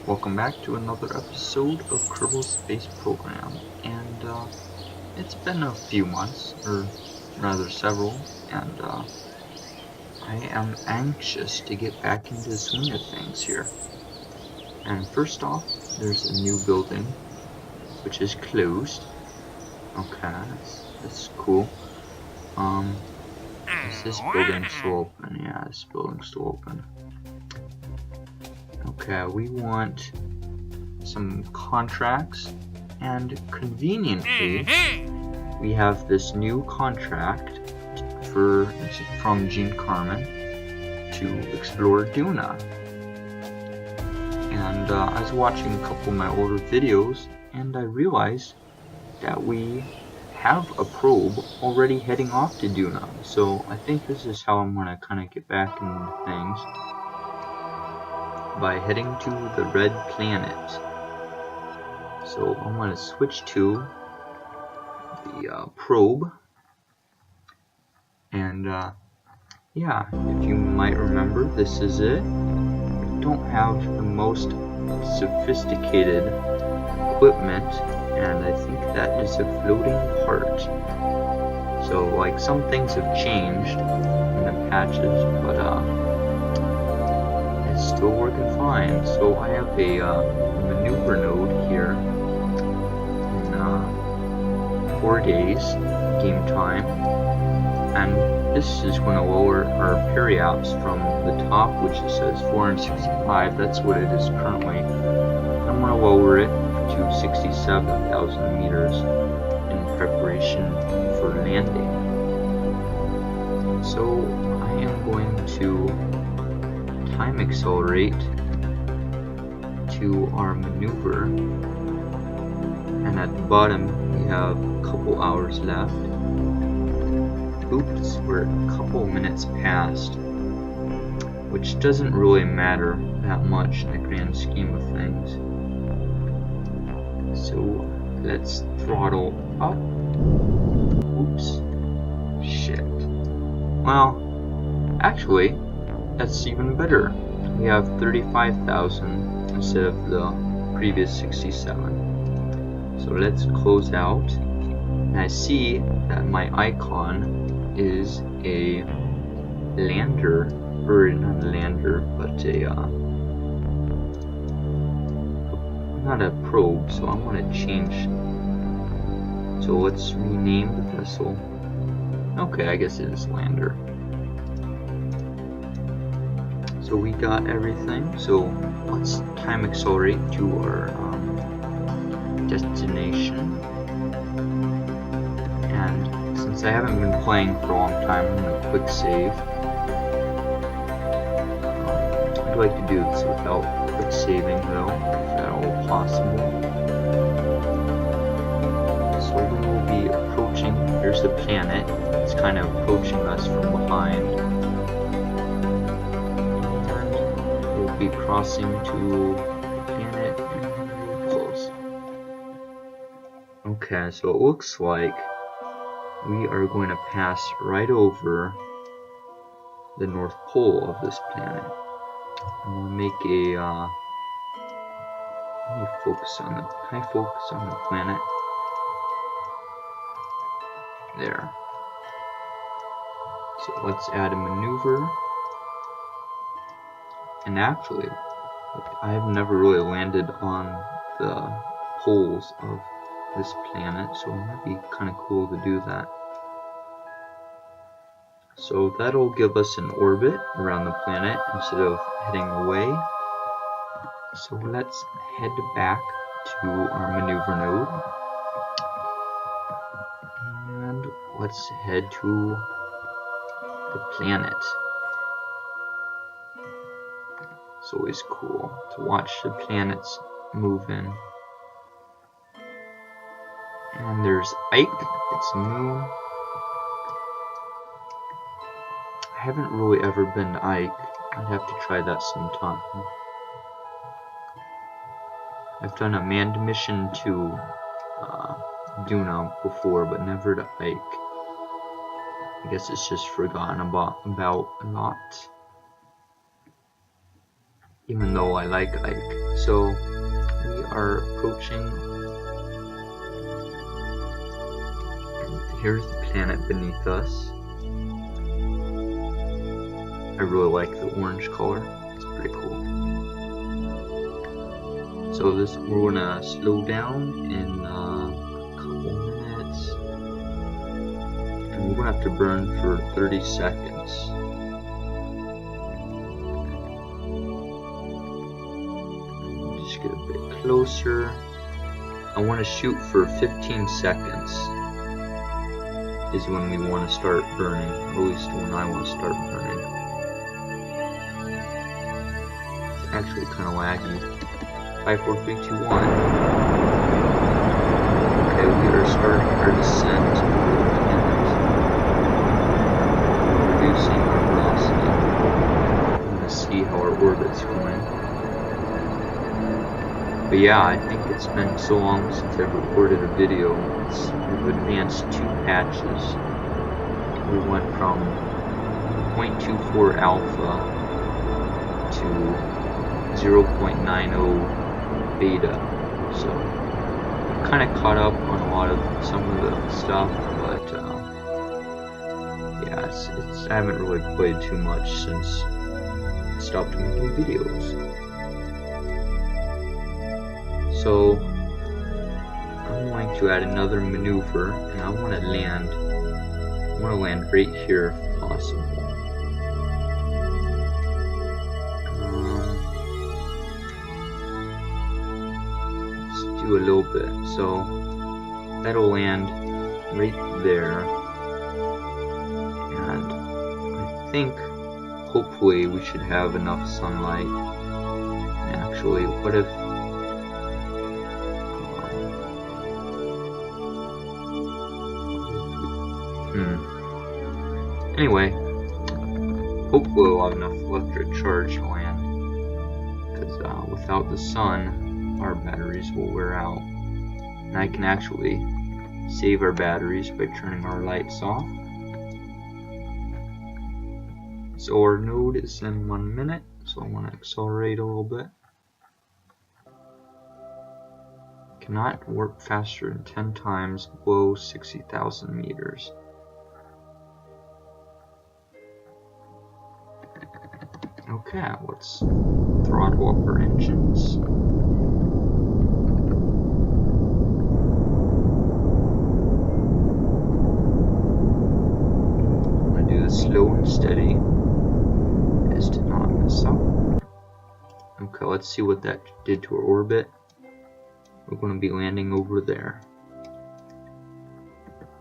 welcome back to another episode of Kerbal Space Program, and it's been a few months, or rather several, and I am anxious to get back into the swing of things here. And first off, there's a new building, which is closed. Okay, that's cool. Is this building still open? Yeah, this building's still open. Okay, we want some contracts, and conveniently we have this new contract from Gene Carmen to explore Duna. And I was watching a couple of my older videos and I realized that we have a probe already heading off to Duna. So I think this is how I'm going to kind of get back into things, by heading to the red planet. So I'm going to switch to the probe, and yeah, if you might remember, this is it. We don't have the most sophisticated equipment, and I think that is a floating part. So like, some things have changed in the patches, but it's still working fine. So I have a maneuver node here in 4 days game time, and this is going to lower our periaps from the top, which it says 465. That's what it is currently. I'm going to lower it to 67,000 meters in preparation for landing. So I am going to time accelerate to our maneuver, and at the bottom we have a couple hours left. Oops, we're a couple minutes past, which doesn't really matter that much in the grand scheme of things. So let's throttle up. Oops. Shit. Well, actually, that's even better. We have 35,000 instead of the previous 67. So let's close out. And I see that my icon is a lander, or not a lander, but not a probe, so I'm going to change. So let's rename the vessel. Okay, I guess it is lander. So we got everything, so let's time accelerate to our destination. And since I haven't been playing for a long time, I'm going to quick save. I'd like to do this without quick saving though, if at all possible. So we will be approaching, here's the planet, it's kind of approaching us from behind. And we'll be crossing to the planet and close. Okay, so it looks like we are going to pass right over the North Pole of this planet. I'm going to make a, let me focus on the, can I focus on the planet? There. So let's add a maneuver. And actually, I have never really landed on the poles of this planet, so it might be kind of cool to do that. So that'll give us an orbit around the planet instead of heading away. So let's head back to our maneuver node. And let's head to the planet. It's always cool to watch the planets move in. And there's Ike, it's a moon. I haven't really ever been to Ike. I'd have to try that sometime. I've done a manned mission to Duna before, but never to Ike. I guess it's just forgotten about a lot. Even though I like Ike, So we are approaching, and here's the planet beneath us. I really like the orange color, it's pretty cool. So we're gonna slow down in a couple minutes, and we're gonna have to burn for 30 seconds. Just get a bit closer. I want to shoot for 15 seconds is when we want to start burning, or at least when I want to start burning. It's actually kind of laggy. 5, 4, 3, 2, 1. Okay, we are starting our descent over the planet. Reducing our velocity. I'm going to see how our orbit's going. But yeah, I think it's been so long since I've recorded a video. We've advanced 2 patches. We went from 0.24 alpha to 0.90 beta, so I'm kind of caught up on a lot of some of the stuff, but yeah, I haven't really played too much since I stopped making videos. So I'm going to add another maneuver, and I want to land right here if possible. A little bit, so that'll land right there, and I think hopefully we should have enough sunlight. Actually, what if anyway, hopefully we'll have enough electric charge to land, because without the sun our batteries will wear out, and I can actually save our batteries by turning our lights off. So our node is in 1 minute, so I want to accelerate a little bit. Cannot warp faster than 10 times below 60,000 meters. Okay, let's throttle up our engines. Slow and steady as to not mess up. Okay, let's see what that did to our orbit. We're going to be landing over there.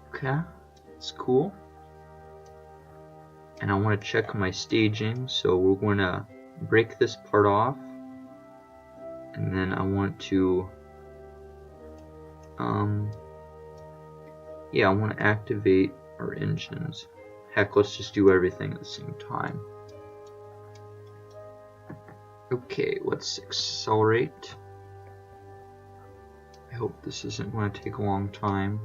Okay, it's cool. And I want to check my staging, so we're going to break this part off, and then I want to I want to activate our engines. Heck, let's just do everything at the same time. Okay, let's accelerate. I hope this isn't going to take a long time.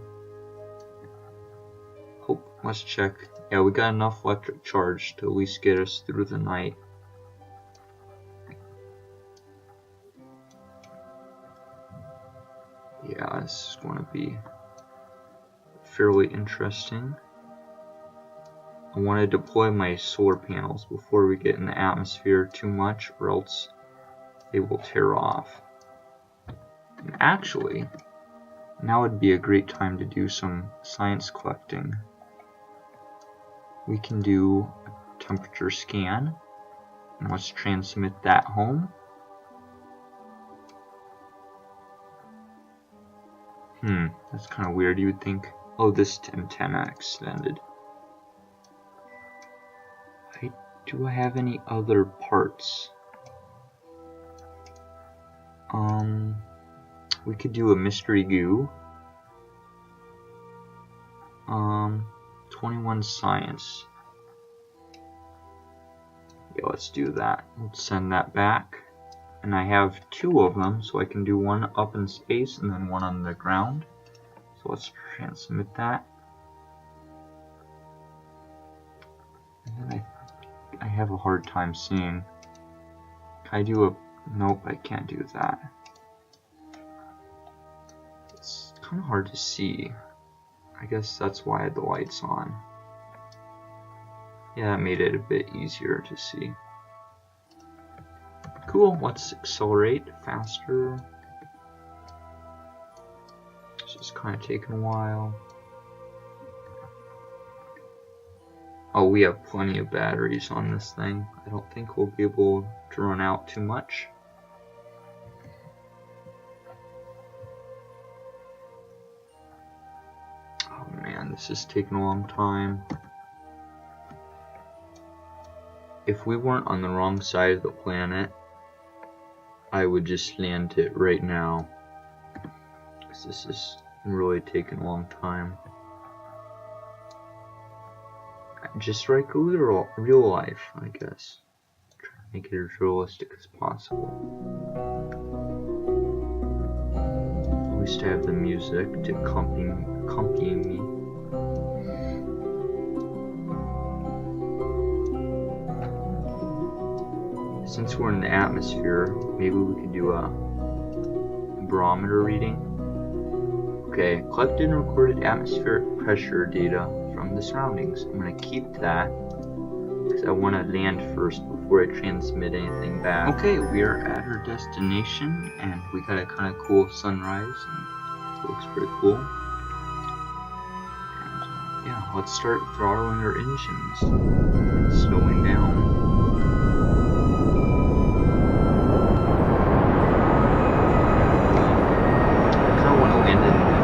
Let's check. Yeah, we got enough electric charge to at least get us through the night. Yeah, this is going to be fairly interesting. I want to deploy my solar panels before we get in the atmosphere too much, or else they will tear off. And actually, now would be a great time to do some science collecting. We can do a temperature scan, and let's transmit that home. That's kind of weird. You would think, oh, this antenna extended. Do I have any other parts? We could do a mystery goo. 21 science. Yeah, let's do that. Let's send that back. And I have 2 of them, so I can do one up in space and then one on the ground. So let's transmit that. And then I have a hard time seeing. Can I do a Nope, I can't do that. It's kind of hard to see. I guess that's why the light's on. Yeah, that made it a bit easier to see. Cool, let's accelerate faster. It's just kind of taking a while. Oh, we have plenty of batteries on this thing. I don't think we'll be able to run out too much. Oh man, this is taking a long time. If we weren't on the wrong side of the planet, I would just land it right now. Because this is really taking a long time. Just like real life, I guess. Try to make it as realistic as possible. At least I have the music to accompany me. Since we're in the atmosphere, maybe we could do a barometer reading. Okay, collected and recorded atmospheric pressure data from the surroundings. I'm going to keep that because I want to land first before I transmit anything back. Okay, we are at our destination and we got a kind of cool sunrise and it looks pretty cool. And yeah, let's start throttling our engines and slowing down.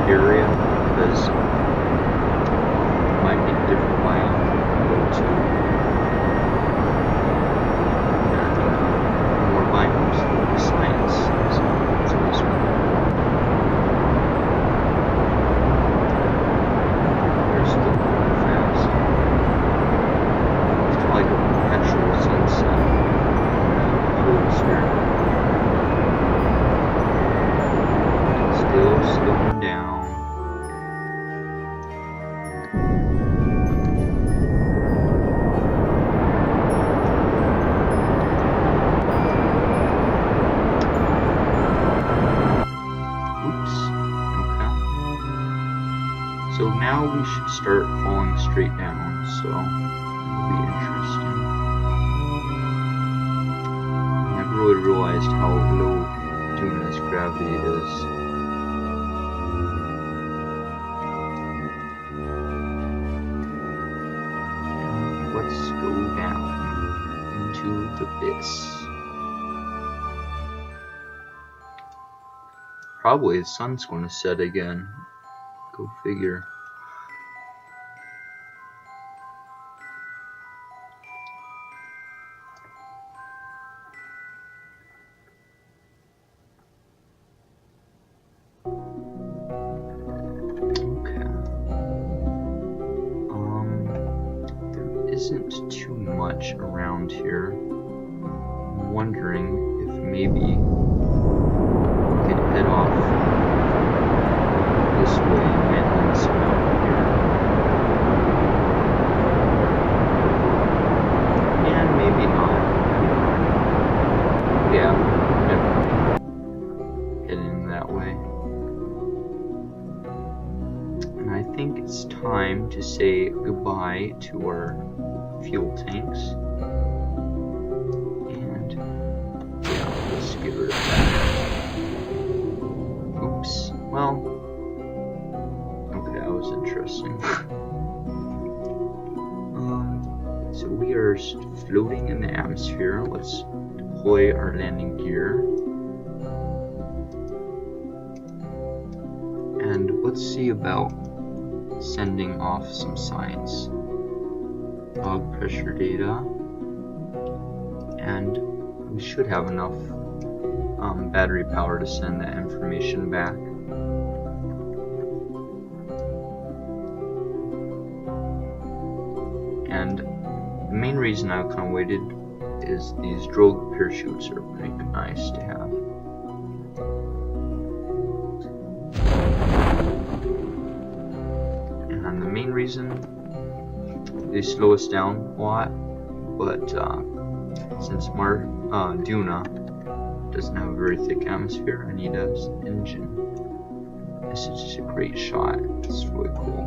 Area because it might be a different biome to go to. And more biomes, more science. So it's always fun. They're still going fast. It's like a perpetual sunset. Still slowing down. So now we should start falling straight down, so it'll be interesting. I never really realized how low Duna's gravity is. Let's go down into the abyss. Probably the sun's going to set again. Go figure. Okay. There isn't too much around here. I'm wondering if maybe we could head off this way and around here. And maybe not. Yeah, never heading that way. And I think it's time to say goodbye to our fuel tanks. And yeah, let's get rid of that. Oops. Well, okay, that was interesting. So we are floating in the atmosphere. Let's deploy our landing gear. And let's see about sending off some science. Log pressure data. And we should have enough battery power to send that information back. And the main reason I kind of waited is these drogue parachutes are pretty nice to have. And the main reason they slow us down a lot, but since Duna doesn't have a very thick atmosphere, and he does engine. This is just a great shot. It's really cool.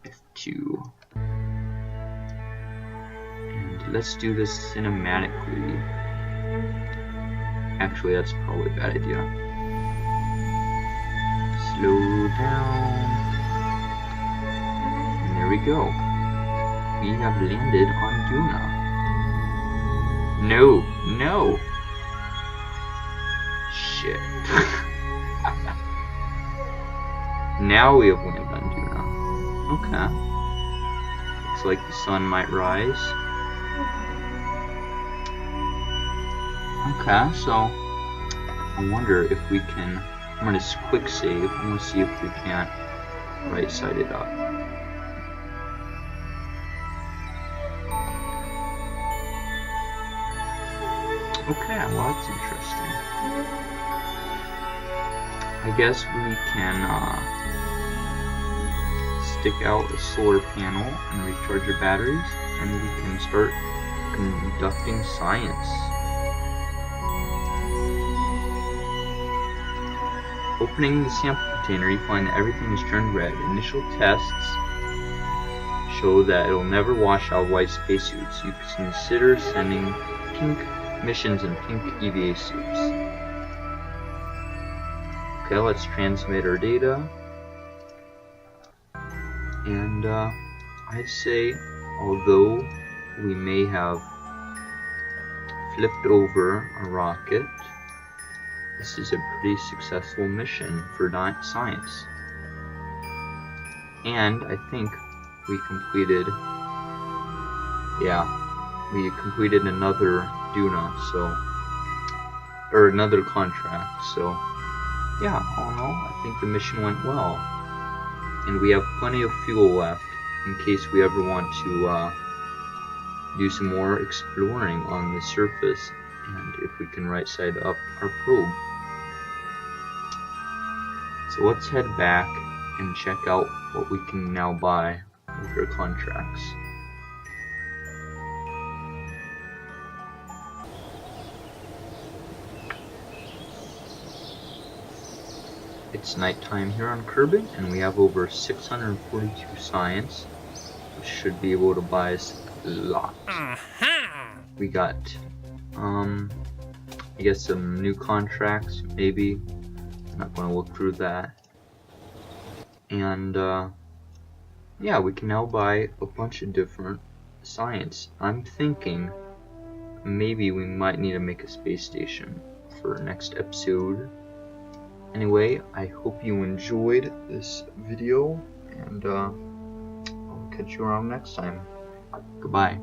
F2. And let's do this cinematically. Actually, that's probably a bad idea. Slow down. And there we go. We have landed on Duna. No, no. Shit. Now we have landed on Duna. Okay. Looks like the sun might rise. Okay, so I wonder if we can. I'm gonna quick save. I'm gonna see if we can't right side it up. Okay, well that's interesting. I guess we can stick out a solar panel and recharge your batteries, and we can start conducting science. Opening the sample container, you find that everything is turned red. Initial tests show that it will never wash out white spacesuits. You can consider sending pink missions in pink EVA suits. Okay, let's transmit our data. And I'd say, although we may have flipped over a rocket, this is a pretty successful mission for science. And I think we completed, we completed another Duna, or another contract, so yeah, all in all, I think the mission went well. And we have plenty of fuel left in case we ever want to do some more exploring on the surface, and if we can right side up our probe. So let's head back and check out what we can now buy with our contracts. It's nighttime here on Kerbal, and we have over 642 science, which should be able to buy us a lot. We got, I guess some new contracts, maybe. I'm not going to look through that. And, yeah, we can now buy a bunch of different science. I'm thinking maybe we might need to make a space station for next episode. Anyway, I hope you enjoyed this video, and I'll catch you around next time. Goodbye.